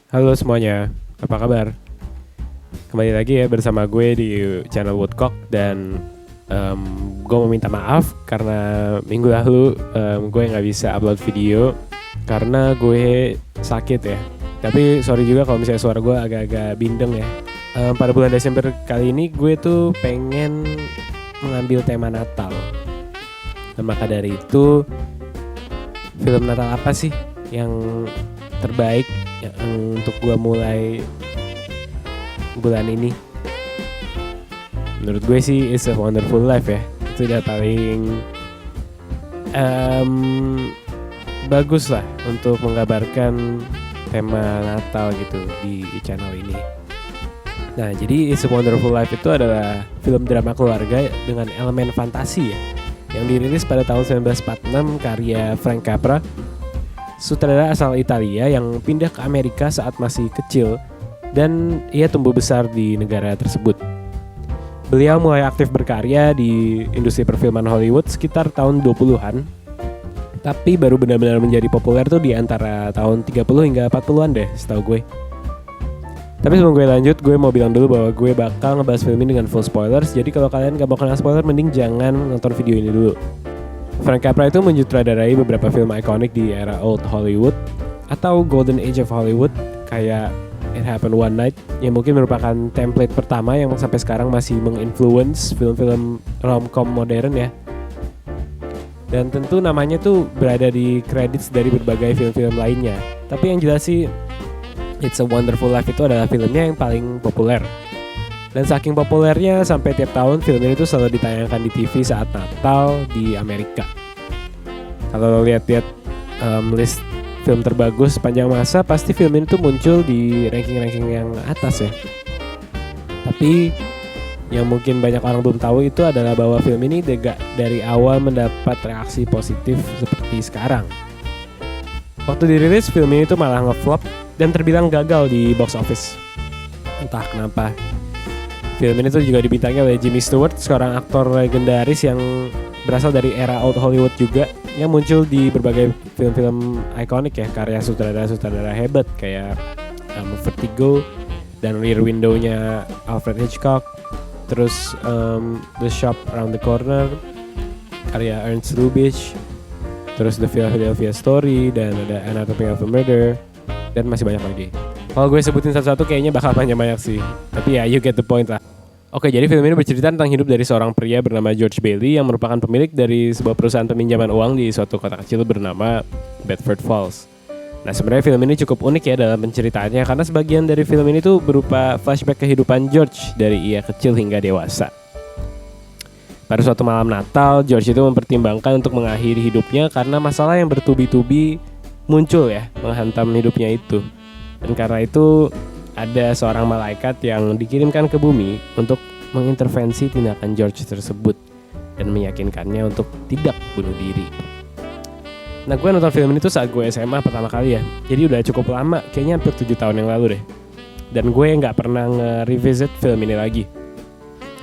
Halo semuanya, apa kabar? Kembali lagi ya bersama gue di channel Woodcock. Dan gue mau minta maaf karena minggu lalu gue gak bisa upload video karena gue sakit ya. Tapi sorry juga kalau misalnya suara gue agak-agak bindeng ya. Pada bulan Desember kali ini gue tuh pengen mengambil tema Natal. Dan maka dari itu, film Natal apa sih yang terbaik untuk gue mulai bulan ini? Menurut gue sih It's a Wonderful Life ya. Itu udah paling bagus lah untuk menggambarkan tema Natal gitu di channel ini. Nah, jadi It's a Wonderful Life itu adalah film drama keluarga dengan elemen fantasi ya, yang dirilis pada tahun 1946 karya Frank Capra, sutradara asal Italia yang pindah ke Amerika saat masih kecil dan ia tumbuh besar di negara tersebut. Beliau mulai aktif berkarya di industri perfilman Hollywood sekitar tahun 20-an, tapi baru benar-benar menjadi populer tuh di antara tahun 30 hingga 40-an deh setahu gue. Tapi sebelum gue lanjut, gue mau bilang dulu bahwa gue bakal ngebahas film ini dengan full spoilers. Jadi kalau kalian gak mau kena spoiler, mending jangan nonton video ini dulu. Frank Capra itu menjutradarai beberapa film ikonik di era Old Hollywood atau Golden Age of Hollywood, kayak It Happened One Night, yang mungkin merupakan template pertama yang sampai sekarang masih menginfluence film-film rom-com modern ya. Dan tentu namanya tuh berada di credits dari berbagai film-film lainnya. Tapi yang jelas sih It's a Wonderful Life itu adalah filmnya yang paling populer. Dan saking populernya sampai tiap tahun film ini tuh selalu ditayangkan di TV saat Natal di Amerika. Kalau lo lihat-lihat list film terbagus sepanjang masa, pasti film ini tuh muncul di ranking-ranking yang atas ya. Tapi yang mungkin banyak orang belum tahu itu adalah bahwa film ini dari awal mendapat reaksi positif seperti sekarang. Waktu dirilis, film ini tuh malah ngeflop dan terbilang gagal di box office. Entah kenapa. Film ini tuh juga dibintangi oleh Jimmy Stewart, seorang aktor legendaris yang berasal dari era Old Hollywood juga, yang muncul di berbagai film-film ikonik ya, karya sutradara-sutradara hebat kayak Vertigo dan Rear Window-nya Alfred Hitchcock, terus The Shop Around the Corner karya Ernst Lubitsch, terus The Philadelphia Story, dan ada Anatomy of a Murder, dan masih banyak lagi. Kalau gue sebutin satu-satu kayaknya bakal banyak sih, tapi ya you get the point lah. Oke, jadi film ini bercerita tentang hidup dari seorang pria bernama George Bailey yang merupakan pemilik dari sebuah perusahaan peminjaman uang di suatu kota kecil bernama Bedford Falls. Nah, sebenarnya film ini cukup unik ya dalam penceritaannya, karena sebagian dari film ini tuh berupa flashback kehidupan George dari ia kecil hingga dewasa. Pada suatu malam Natal, George itu mempertimbangkan untuk mengakhiri hidupnya karena masalah yang bertubi-tubi muncul ya, menghantam hidupnya itu. Dan karena itu ada seorang malaikat yang dikirimkan ke bumi untuk mengintervensi tindakan George tersebut dan meyakinkannya untuk tidak bunuh diri. Nah, gue nonton film ini tuh saat gue SMA pertama kali ya. Jadi udah cukup lama, kayaknya hampir 7 tahun yang lalu deh. Dan gue gak pernah nge-revisit film ini lagi.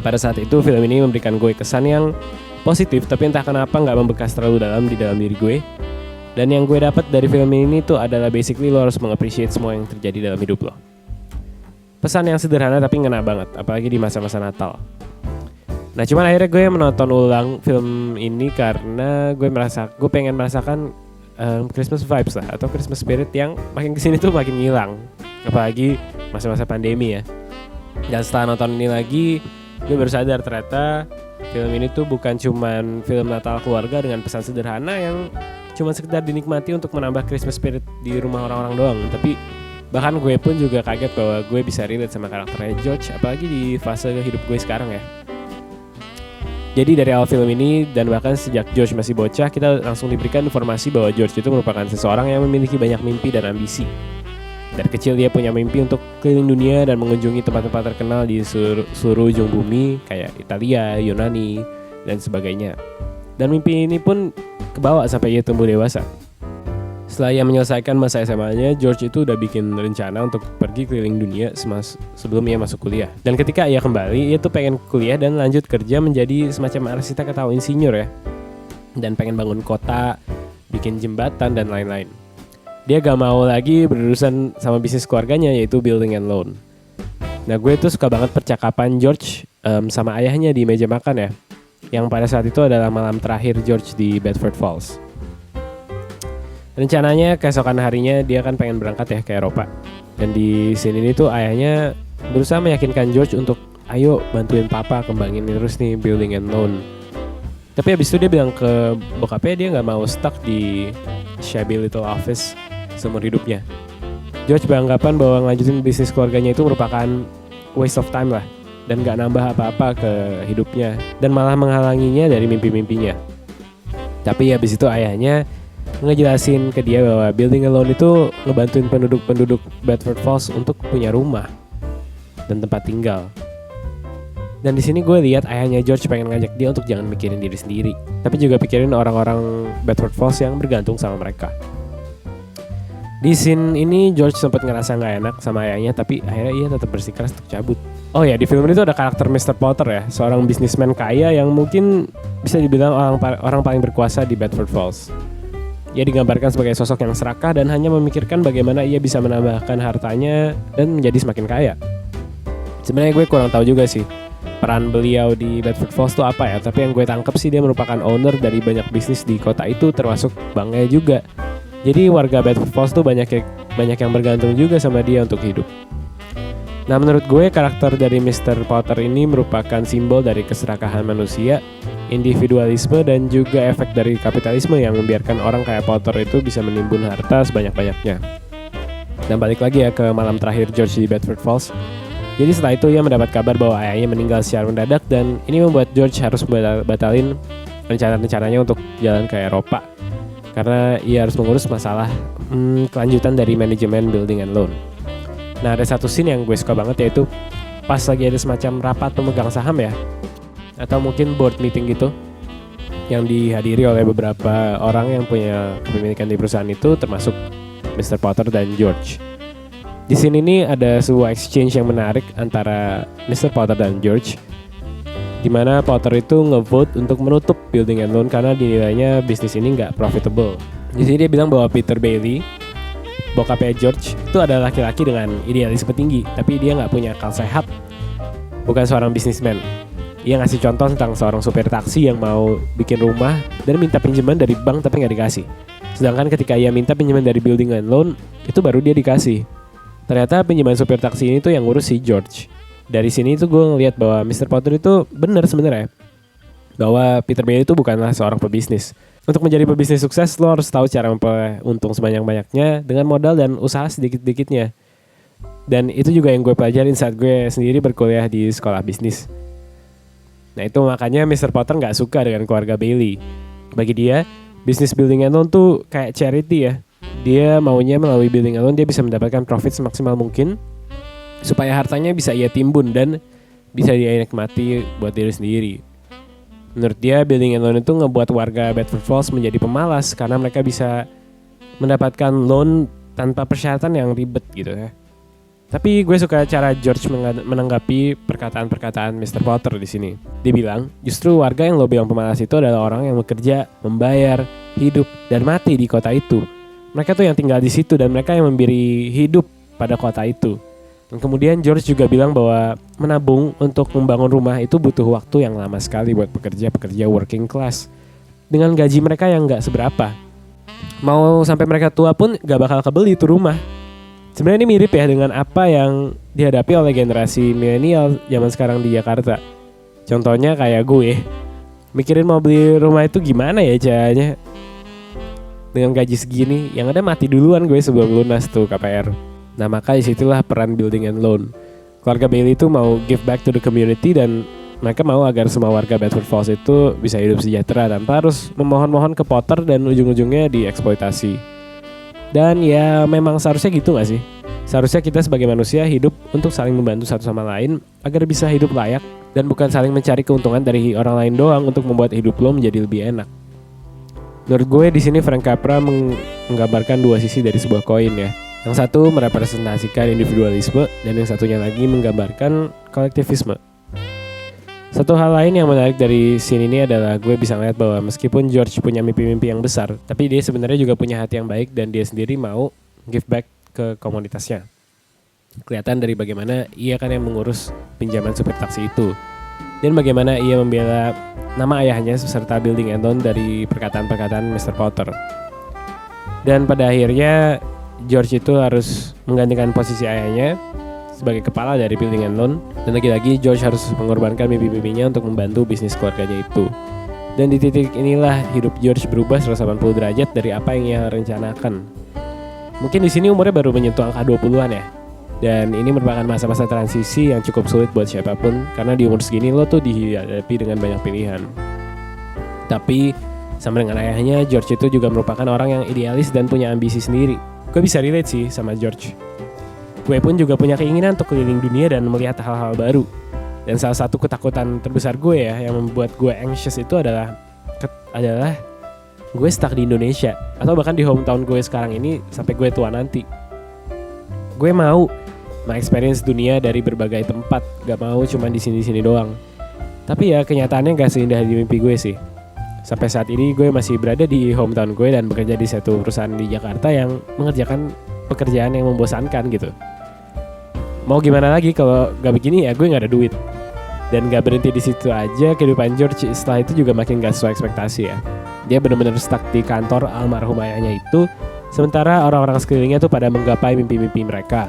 Pada saat itu film ini memberikan gue kesan yang positif, tapi entah kenapa gak membekas terlalu dalam di dalam diri gue. Dan yang gue dapat dari film ini tuh adalah basically lo harus mengappreciate semua yang terjadi dalam hidup lo. Pesan yang sederhana tapi ngena banget, apalagi di masa-masa Natal. Nah, cuman akhirnya gue menonton ulang film ini karena gue pengen merasakan Christmas vibes lah, atau Christmas spirit yang makin kesini tuh makin hilang, apalagi masa-masa pandemi ya. Dan setelah nonton ini lagi, gue baru sadar ternyata film ini tuh bukan cuman film Natal keluarga dengan pesan sederhana yang cuma sekedar dinikmati untuk menambah Christmas spirit di rumah orang-orang doang, tapi bahkan gue pun juga kaget bahwa gue bisa relate sama karakternya George, apalagi di fase hidup gue sekarang ya. Jadi dari awal film ini dan bahkan sejak George masih bocah, kita langsung diberikan informasi bahwa George itu merupakan seseorang yang memiliki banyak mimpi dan ambisi. Dari kecil dia punya mimpi untuk keliling dunia dan mengunjungi tempat-tempat terkenal di seluruh ujung bumi kayak Italia, Yunani, dan sebagainya. Dan mimpi ini pun kebawa sampai ia tumbuh dewasa. Setelah ia menyelesaikan masa SMA-nya, George itu udah bikin rencana untuk pergi keliling dunia sebelum ia masuk kuliah. Dan ketika ia kembali, ia tuh pengen kuliah dan lanjut kerja menjadi semacam arsitek atau insinyur ya. Dan pengen bangun kota, bikin jembatan dan lain-lain. Dia gak mau lagi berurusan sama bisnis keluarganya, yaitu building and loan. Nah, gue tuh suka banget percakapan George sama ayahnya di meja makan ya, yang pada saat itu adalah malam terakhir George di Bedford Falls. Rencananya keesokan harinya dia kan pengen berangkat ya ke Eropa. Dan di sini tuh ayahnya berusaha meyakinkan George untuk ayo bantuin papa kembangin terus nih building and loan. Tapi abis itu dia bilang ke bokapnya dia gak mau stuck di shabby little office seumur hidupnya. George beranggapan bahwa ngelanjutin bisnis keluarganya itu merupakan waste of time lah, dan gak nambah apa-apa ke hidupnya, dan malah menghalanginya dari mimpi-mimpinya. Tapi abis itu ayahnya ngejelasin ke dia bahwa building a loan itu ngebantuin penduduk-penduduk Bedford Falls untuk punya rumah dan tempat tinggal. Dan di sini gue lihat ayahnya George pengen ngajak dia untuk jangan mikirin diri sendiri, tapi juga pikirin orang-orang Bedford Falls yang bergantung sama mereka. Di scene ini George sempat ngerasa nggak enak sama ayahnya, tapi akhirnya ia tetap bersikeras untuk cabut. Oh ya, di film ini tuh ada karakter Mr. Potter ya, seorang bisnismen kaya yang mungkin bisa dibilang orang paling berkuasa di Bedford Falls. Ia digambarkan sebagai sosok yang serakah dan hanya memikirkan bagaimana ia bisa menambahkan hartanya dan menjadi semakin kaya. Sebenarnya gue kurang tahu juga sih peran beliau di Bedford Falls itu apa ya, tapi yang gue tangkap sih dia merupakan owner dari banyak bisnis di kota itu, termasuk banknya juga. Jadi warga Bedford Falls tuh banyak yang bergantung juga sama dia untuk hidup. Nah, menurut gue karakter dari Mr. Potter ini merupakan simbol dari keserakahan manusia, individualisme, dan juga efek dari kapitalisme yang membiarkan orang kayak Potter itu bisa menimbun harta sebanyak-banyaknya. Dan balik lagi ya ke malam terakhir George di Bedford Falls. Jadi setelah itu ia mendapat kabar bahwa ayahnya meninggal secara mendadak, dan ini membuat George harus batalin rencana-rencananya untuk jalan ke Eropa karena ia harus mengurus masalah kelanjutan dari manajemen building and loan. Nah, ada satu scene yang gue suka banget, yaitu pas lagi ada semacam rapat pemegang saham ya, atau mungkin board meeting gitu, yang dihadiri oleh beberapa orang yang punya kepemilikan di perusahaan itu, termasuk Mr. Potter dan George. Di sini nih ada sebuah exchange yang menarik antara Mr. Potter dan George, di mana Potter itu ngevote untuk menutup building and loan karena dinilainya bisnis ini nggak profitable. Di sini dia bilang bahwa Peter Bailey, bokapnya George, itu adalah laki-laki dengan idealisme tinggi, tapi dia nggak punya akal sehat, bukan seorang bisnismen. Ia ngasih contoh tentang seorang supir taksi yang mau bikin rumah dan minta pinjaman dari bank tapi nggak dikasih. Sedangkan ketika ia minta pinjaman dari building and loan, itu baru dia dikasih. Ternyata pinjaman supir taksi ini tuh yang ngurus si George. Dari sini tuh gue ngeliat bahwa Mr. Potter itu benar sebenarnya, bahwa Peter Bailey itu bukanlah seorang pebisnis. Untuk menjadi pebisnis sukses, lo harus tahu cara memperoleh untung sebanyak-banyaknya dengan modal dan usaha sedikit-sedikitnya. Dan itu juga yang gue pelajarin saat gue sendiri berkuliah di sekolah bisnis. Nah, itu makanya Mr. Potter gak suka dengan keluarga Bailey. Bagi dia, bisnis building and loan tuh kayak charity ya. Dia maunya melalui building and loan dia bisa mendapatkan profit semaksimal mungkin, supaya hartanya bisa ia timbun dan bisa dia nikmati buat diri sendiri. Menurut dia, building and loan itu ngebuat warga Bedford Falls menjadi pemalas karena mereka bisa mendapatkan loan tanpa persyaratan yang ribet gitu ya. Tapi gue suka cara George menanggapi perkataan-perkataan Mr. Potter di sini. Dia bilang, justru warga yang lo bilang pemalas itu adalah orang yang bekerja, membayar, hidup, dan mati di kota itu. Mereka tuh yang tinggal di situ dan mereka yang memberi hidup pada kota itu. Dan kemudian George juga bilang bahwa menabung untuk membangun rumah itu butuh waktu yang lama sekali buat pekerja working class dengan gaji mereka yang gak seberapa. Mau sampai mereka tua pun gak bakal kebeli itu rumah. Sebenarnya ini mirip ya dengan apa yang dihadapi oleh generasi milenial zaman sekarang di Jakarta. Contohnya kayak gue, mikirin mau beli rumah itu gimana ya caranya. Dengan gaji segini, yang ada mati duluan gue sebelum lunas tuh KPR. Nah, maka disitulah peran building and loan. Keluarga Bailey itu mau give back to the community dan mereka mau agar semua warga Bedford Falls itu bisa hidup sejahtera tanpa harus memohon-mohon ke Potter dan ujung-ujungnya dieksploitasi. Dan ya memang seharusnya gitu gak sih? Seharusnya kita sebagai manusia hidup untuk saling membantu satu sama lain agar bisa hidup layak dan bukan saling mencari keuntungan dari orang lain doang untuk membuat hidup lo menjadi lebih enak. Menurut gue di sini Frank Capra menggambarkan dua sisi dari sebuah koin ya. Yang satu merepresentasikan individualisme dan yang satunya lagi menggambarkan kolektivisme. Satu hal lain yang menarik dari scene ini adalah gue bisa ngeliat bahwa meskipun George punya mimpi-mimpi yang besar, tapi dia sebenarnya juga punya hati yang baik dan dia sendiri mau give back ke komunitasnya. Kelihatan dari bagaimana ia kan yang mengurus pinjaman supir taksi itu, dan bagaimana ia membela nama ayahnya serta building and loan dari perkataan-perkataan Mr. Potter. Dan pada akhirnya George itu harus menggantikan posisi ayahnya sebagai kepala dari building and loan, dan lagi-lagi George harus mengorbankan mimpi-mimpinya untuk membantu bisnis keluarganya itu. Dan di titik inilah hidup George berubah 180 derajat dari apa yang ia rencanakan. Mungkin di sini umurnya baru menyentuh angka 20-an ya. Dan ini merupakan masa-masa transisi yang cukup sulit buat siapapun, karena di umur segini lo tuh dihadapi dengan banyak pilihan. Tapi sama dengan ayahnya, George itu juga merupakan orang yang idealis dan punya ambisi sendiri. Gue bisa relate sih sama George. Gue pun juga punya keinginan untuk keliling dunia dan melihat hal-hal baru. Dan salah satu ketakutan terbesar gue ya, yang membuat gue anxious itu adalah gue stuck di Indonesia, atau bahkan di hometown gue sekarang ini sampai gue tua nanti. Gue mau experience dunia dari berbagai tempat, gak mau cuma di sini-sini doang. Tapi ya kenyataannya gak seindah di mimpi gue sih. Sampai saat ini gue masih berada di hometown gue dan bekerja di satu perusahaan di Jakarta yang mengerjakan pekerjaan yang membosankan gitu. Mau gimana lagi kalau gak begini ya gue gak ada duit. Dan gak berhenti di situ aja, kehidupan George setelah itu juga makin gak sesuai ekspektasi ya. Dia benar-benar stuck di kantor almarhum ayahnya itu, sementara orang-orang sekelilingnya tuh pada menggapai mimpi-mimpi mereka.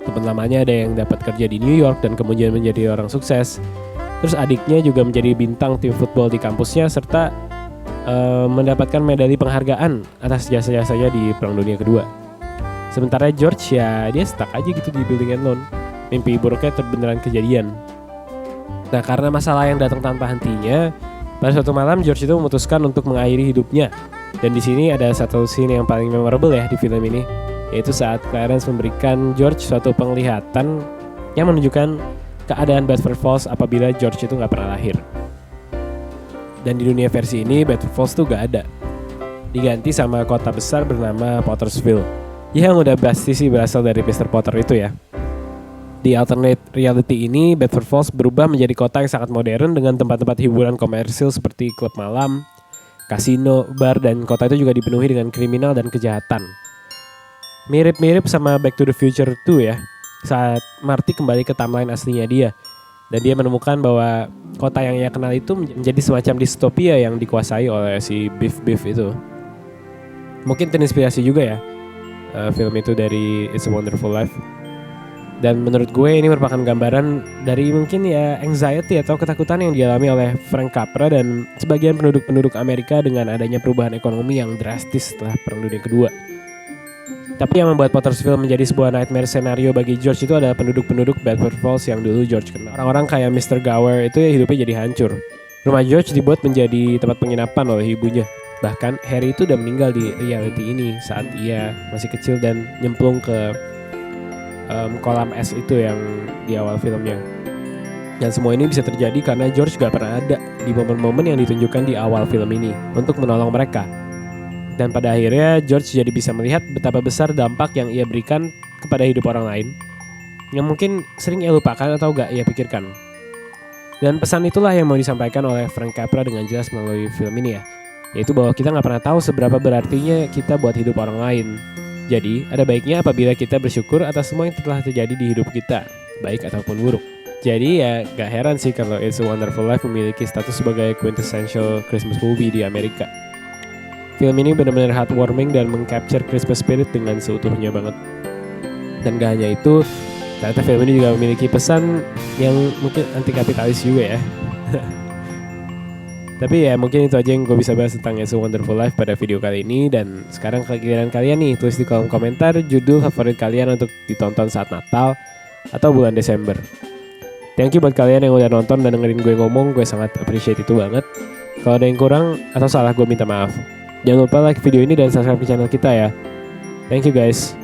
Teman lamanya ada yang dapat kerja di New York dan kemudian menjadi orang sukses. Terus adiknya juga menjadi bintang tim football di kampusnya serta mendapatkan medali penghargaan atas jasa-jasanya di Perang Dunia Kedua. Sementara George ya dia stuck aja gitu di building and loan. Mimpi buruknya beneran kejadian. Nah karena masalah yang datang tanpa hentinya, pada suatu malam George itu memutuskan untuk mengakhiri hidupnya. Dan di sini ada satu scene yang paling memorable ya di film ini, yaitu saat Clarence memberikan George suatu penglihatan yang menunjukkan keadaan Bedford Falls apabila George itu gak pernah lahir. Dan di dunia versi ini Bedford Falls tuh gak ada, diganti sama kota besar bernama Pottersville, yang udah pasti sih berasal dari Mr. Potter itu ya. Di alternate reality ini Bedford Falls berubah menjadi kota yang sangat modern dengan tempat-tempat hiburan komersil seperti klub malam, kasino, bar, dan kota itu juga dipenuhi dengan kriminal dan kejahatan. Mirip-mirip sama Back to the Future 2 ya, saat Marty kembali ke timeline aslinya dia. Dan dia menemukan bahwa kota yang ia kenal itu menjadi semacam distopia yang dikuasai oleh si Biff itu. Mungkin terinspirasi juga ya film itu dari It's a Wonderful Life. Dan menurut gue ini merupakan gambaran dari mungkin ya anxiety atau ketakutan yang dialami oleh Frank Capra dan sebagian penduduk Amerika dengan adanya perubahan ekonomi yang drastis setelah Perang Dunia Kedua. Tapi yang membuat Pottersville menjadi sebuah nightmare scenario bagi George itu adalah penduduk Bedford Falls yang dulu George kenal. Orang-orang kayak Mr. Gower itu ya hidupnya jadi hancur. Rumah George dibuat menjadi tempat penginapan oleh ibunya. Bahkan Harry itu udah meninggal di reality ini saat ia masih kecil dan nyemplung ke kolam es itu yang di awal filmnya. Dan semua ini bisa terjadi karena George gak pernah ada di momen-momen yang ditunjukkan di awal film ini untuk menolong mereka. Dan pada akhirnya George jadi bisa melihat betapa besar dampak yang ia berikan kepada hidup orang lain yang mungkin sering ia lupakan atau gak ia pikirkan. Dan pesan itulah yang mau disampaikan oleh Frank Capra dengan jelas melalui film ini ya, yaitu bahwa kita gak pernah tahu seberapa berartinya kita buat hidup orang lain. Jadi ada baiknya apabila kita bersyukur atas semua yang telah terjadi di hidup kita, baik ataupun buruk. Jadi ya gak heran sih kalau It's a Wonderful Life memiliki status sebagai quintessential Christmas movie di Amerika. Film ini benar-benar heartwarming dan mengcapture Christmas spirit dengan seutuhnya banget. Dan gak hanya itu, ternyata film ini juga memiliki pesan yang mungkin anti kapitalis juga ya. Tapi ya mungkin itu aja yang gue bisa bahas tentang It's a Wonderful Life pada video kali ini. Dan sekarang kalian nih tulis di kolom komentar judul favorit kalian untuk ditonton saat Natal atau bulan Desember. Thank you buat kalian yang udah nonton dan dengerin gue ngomong, gue sangat appreciate itu banget. Kalau ada yang kurang atau salah gue minta maaf. Jangan lupa like video ini dan subscribe ke channel kita ya. Thank you guys.